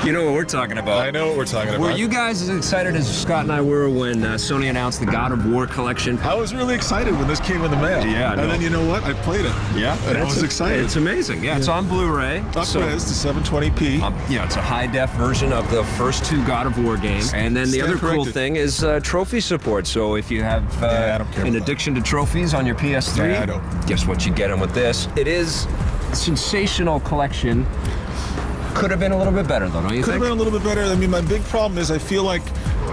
You know what we're talking about. I know what we're talking about. Were you guys as excited as Scott and I were when Sony announced the God of War collection? I was really excited when this came in the mail. Yeah, and then you know what? I played it. Yeah, and I was excited. It's amazing. Yeah, it's on Blu-ray. Up-res to 720p. Yeah, it's a high-def version of the first two God of War games. And then the other cool thing is trophy support. So if you have an addiction to trophies on your PS3, guess what? You get them with this. It is a sensational collection. Could have been a little bit better, though, don't you think? Could have been a little bit better. I mean, my big problem is I feel like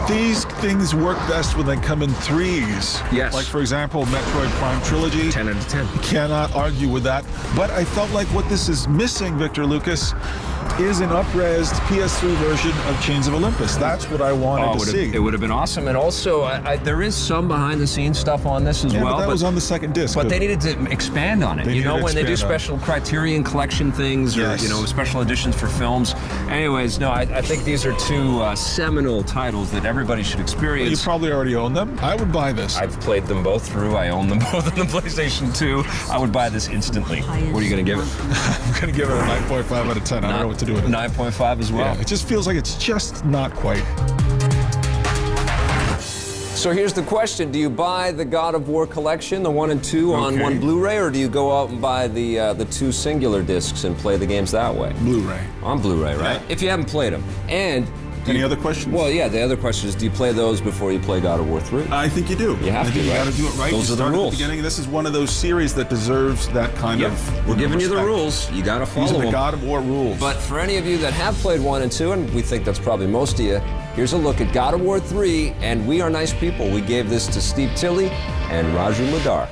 these things work best when they come in threes. Yes. Like, for example, Metroid Prime Trilogy. 10 out of 10. Cannot argue with that. But I felt like what this is missing, Victor Lucas, is an up-resed PS3 version of Chains of Olympus. That's what I wanted to see. It would have been awesome. And also, there is some behind-the-scenes stuff on this as well. But that was on the second disc. But they needed to expand on it. You know, when they do special Criterion Collection things or, you know, special editions for films. Anyways, no, I think these are two seminal titles that everybody should experience. Well, you probably already own them. I would buy this. I've played them both through. I own them both on the PlayStation 2. I would buy this instantly. What are you going to give it? I'm going to give it a 9.5 out of 10. I don't know what to do with it. 9.5 as well. Yeah, it just feels like it's just not quite. So here's the question. Do you buy the God of War collection, the 1 and 2 on one Blu-ray, or do you go out and buy the two singular discs and play the games that way? Blu-ray. On Blu-ray, right? If you haven't played them. And any other questions? Well, yeah, the other question is, do you play those before you play God of War 3? I think you do. You have to, You right? got to do it right. Those are the rules. At the beginning. This is one of those series that deserves that kind of We're giving you the rules. You got to follow them. These are the God of War rules. But for any of you that have played 1 and 2, and we think that's probably most of you, here's a look at God of War 3, and we are nice people. We gave this to Steve Tilley and Raju Madar.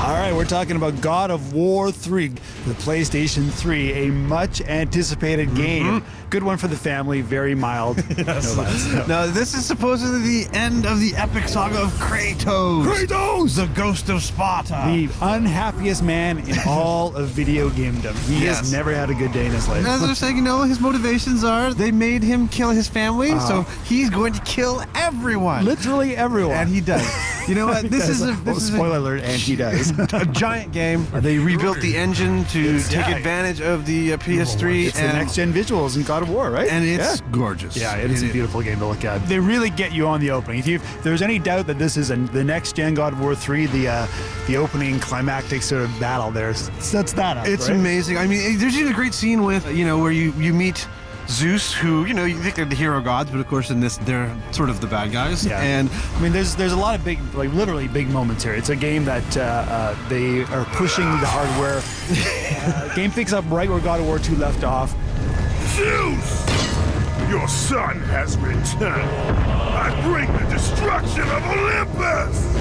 All right, we're talking about God of War 3, the PlayStation 3, a much-anticipated game. Good one for the family, very mild. Yes. No violence. Now, this is supposedly the end of the epic saga of Kratos. Kratos! The ghost of Sparta. The unhappiest man in all of video gamedom. He has never had a good day in his life. As they're saying, you know, his motivations are they made him kill his family, so he's going to kill everyone. Literally everyone. And he does. You know what? This is a spoiler alert, and he does. A giant game. They rebuilt the engine to take advantage of the PS3. It's the next-gen visuals in God of War, right? And it's gorgeous. Yeah, it is a beautiful game to look at. They really get you on the opening. If there's any doubt that this is the next-gen God of War 3, the opening climactic sort of battle there sets that up. It's right? amazing. I mean, there's even a great scene with, you know, where you meet Zeus, who, you know, you think they're the hero gods, but of course in this they're sort of the bad guys. Yeah. And I mean, there's a lot of big, like literally big moments here. It's a game that they are pushing the hardware. Game picks up right where God of War 2 left off. Zeus! Your son has returned. I bring the destruction of Olympus!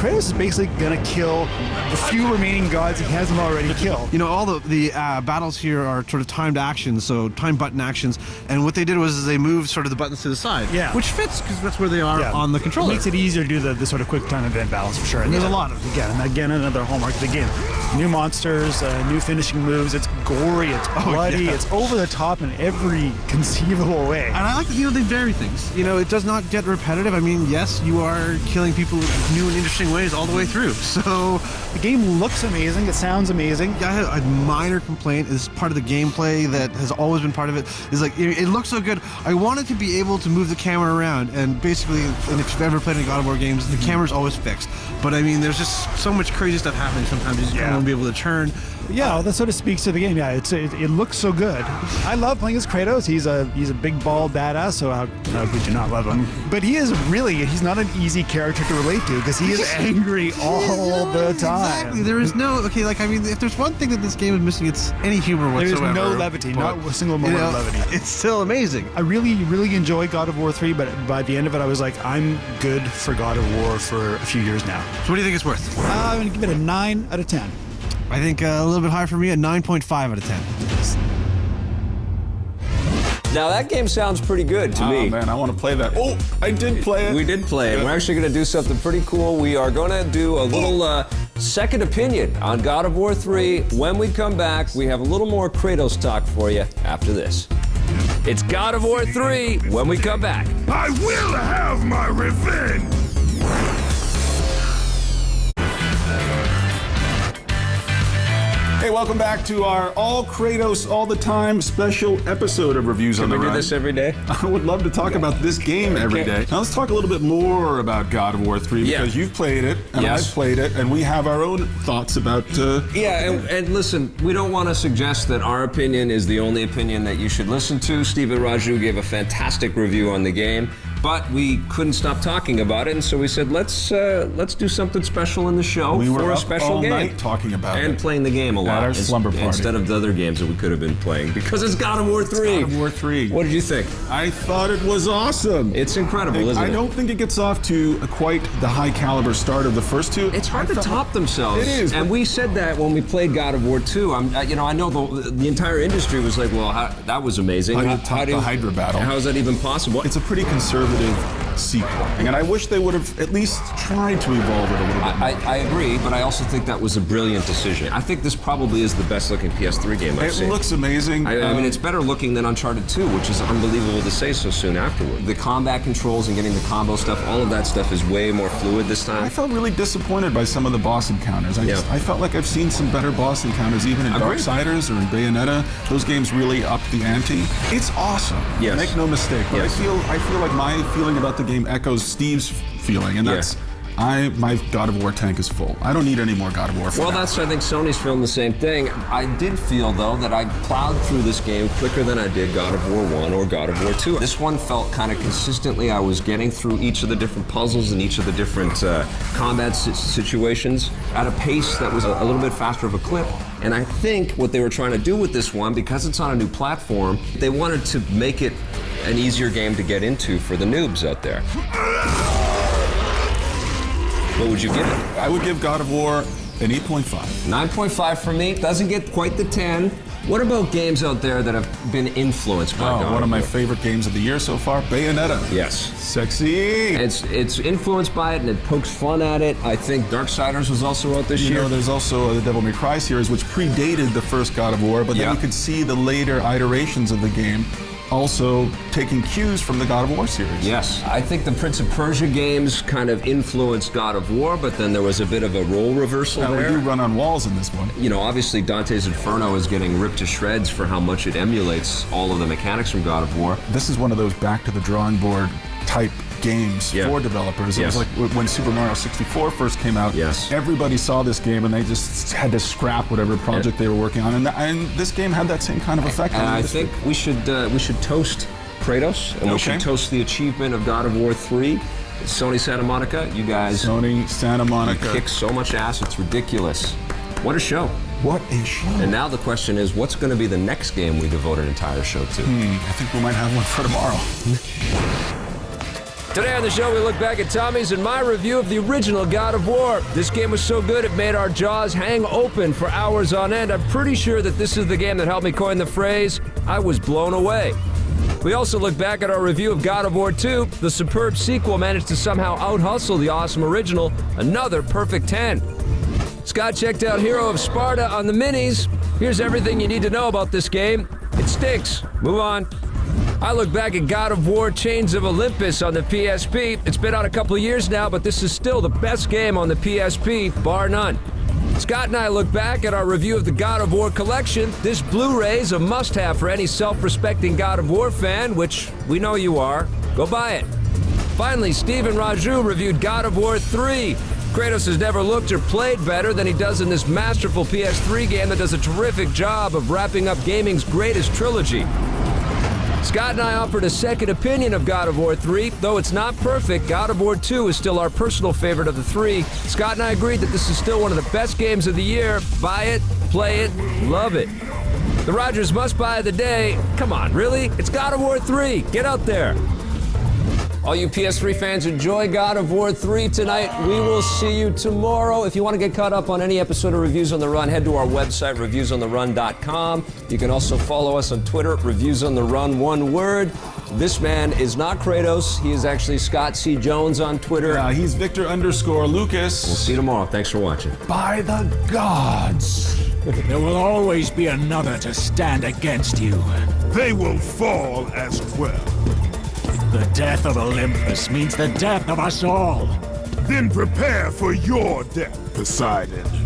Kratos is basically gonna kill the few remaining gods he hasn't already killed. you know, all the battles here are sort of timed actions, so time button actions. And what they did was they moved sort of the buttons to the side. Yeah. Which fits because that's where they are on the controller. It makes it easier to do the sort of quick time event battles for sure. And there's a lot of them. Again, another hallmark of the game. New monsters, new finishing moves. It's gory, it's bloody, it's over the top in every conceivable way. And I like that, you know, they vary things. You know, it does not get repetitive. I mean, yes, you are killing people in new and interesting ways all the way through. So the game looks amazing. It sounds amazing. I have a minor complaint. Is part of the gameplay that has always been part of it. Is like it looks so good. I wanted to be able to move the camera around, and basically, and if you've ever played any God of War games, the camera's always fixed. But I mean, there's just so much crazy stuff happening. Sometimes you just don't want to be able to turn. Yeah, that sort of speaks to the game. Yeah, it looks so good. I love playing as Kratos. He's a big bald badass. So how could you not love him? But he's not an easy character to relate to because he is angry all the time. Exactly. There is no like I mean, if there's one thing that this game is missing, it's any humor whatsoever. There's no levity, not a single moment of levity. It's still amazing. I really enjoy God of War 3, but by the end of it, I was like, I'm good for God of War for a few years now. So what do you think it's worth? I'm gonna give it a 9 out of 10. I think a little bit higher for me, a 9.5 out of 10. Now that game sounds pretty good to me. Oh man, I want to play that. Oh, I did play it. We did play it. We're actually going to do something pretty cool. We are going to do a little second opinion on God of War 3. When we come back, we have a little more Kratos talk for you after this. It's God of War 3 when we come back. I will have my revenge! Hey, welcome back to our All Kratos All the Time special episode of Reviews on the Run. Can we do this every day? I would love to talk about this game every day. Now let's talk a little bit more about God of War 3 because you've played it and I've played it and we have our own thoughts about... and listen, we don't want to suggest that our opinion is the only opinion that you should listen to. Steven Raju gave a fantastic review on the game. But we couldn't stop talking about it, and so we said, let's do something special in the show for a special game. Night talking about it. And playing the game a lot. At our slumber party. Instead of the other games that we could have been playing. Because it's God of War 3. God of War 3. What did you think? I thought it was awesome. It's incredible, isn't it? I don't think it gets off to quite the high caliber start of the first two. It's hard to top themselves. It is. And we said that when we played God of War 2. I know the entire industry was like, well, that was amazing. How do you top the Hydra battle? How is that even possible? It's a pretty conservative sequel. And I wish they would have at least tried to evolve it a little bit. I agree, but I also think that was a brilliant decision. I think this probably is the best looking PS3 game I've seen. It looks amazing. I mean, it's better looking than Uncharted 2, which is unbelievable to say so soon afterward. The combat controls and getting the combo stuff, all of that stuff is way more fluid this time. I felt really disappointed by some of the boss encounters. I felt like I've seen some better boss encounters even in Darksiders or in Bayonetta. Those games really upped the ante. It's awesome. Yes. Make no mistake. But yes. I feel like my feeling about the game echoes Steve's feeling, and that's my God of War tank is full. I don't need any more God of War. Well, I think Sony's feeling the same thing. I did feel, though, that I plowed through this game quicker than I did God of War 1 or God of War 2. This one felt kind of consistently. I was getting through each of the different puzzles and each of the different combat situations at a pace that was a little bit faster of a clip. And I think what they were trying to do with this one, because it's on a new platform, they wanted to make it an easier game to get into for the noobs out there. What would you give it? I would give God of War an 8.5. 9.5 for me. Doesn't get quite the 10. What about games out there that have been influenced by God of War? One of my favorite games of the year so far, Bayonetta. Yes. Sexy. It's influenced by it and it pokes fun at it. I think Darksiders was also out this year. You know, there's also the Devil May Cry series, which predated the first God of War, but then you could see the later iterations of the game also taking cues from the God of War series. Yes. I think the Prince of Persia games kind of influenced God of War, but then there was a bit of a role reversal there. We do run on walls in this one. You know, obviously Dante's Inferno is getting ripped to shreds for how much it emulates all of the mechanics from God of War. This is one of those back to the drawing board type games for developers. It was like when Super Mario 64 first came out, everybody saw this game and they just had to scrap whatever project they were working on, and this game had that same kind of effect on the industry. I think we should toast Kratos, and we should toast the achievement of God of War 3. Sony Santa Monica, you guys. Sony Santa Monica. Kick so much ass, it's ridiculous. What a show. What a show. And now the question is, what's going to be the next game we devote an entire show to? I think we might have one for tomorrow. Today on the show, we look back at Tommy's and my review of the original God of War. This game was so good, it made our jaws hang open for hours on end. I'm pretty sure that this is the game that helped me coin the phrase, I was blown away. We also look back at our review of God of War 2. The superb sequel managed to somehow out-hustle the awesome original. Another perfect 10. Scott checked out Hero of Sparta on the minis. Here's everything you need to know about this game. It stinks. Move on. I look back at God of War Chains of Olympus on the PSP. It's been out a couple of years now, but this is still the best game on the PSP, bar none. Scott and I look back at our review of the God of War collection. This Blu-ray is a must-have for any self-respecting God of War fan, which we know you are. Go buy it. Finally, Steven Raju reviewed God of War 3. Kratos has never looked or played better than he does in this masterful PS3 game that does a terrific job of wrapping up gaming's greatest trilogy. Scott and I offered a second opinion of God of War 3. Though it's not perfect, God of War 2 is still our personal favorite of the three. Scott and I agreed that this is still one of the best games of the year. Buy it, play it, love it. The Rogers must-buy of the day. Come on, really? It's God of War 3. Get out there. All you PS3 fans, enjoy God of War 3 tonight. We will see you tomorrow. If you want to get caught up on any episode of Reviews on the Run, head to our website, reviewsontherun.com. You can also follow us on Twitter, Reviews on the Run, one word. This man is not Kratos. He is actually Scott C. Jones on Twitter. He's Victor_Lucas. We'll see you tomorrow. Thanks for watching. By the gods. There will always be another to stand against you. They will fall as well. The death of Olympus means the death of us all. Then prepare for your death, Poseidon.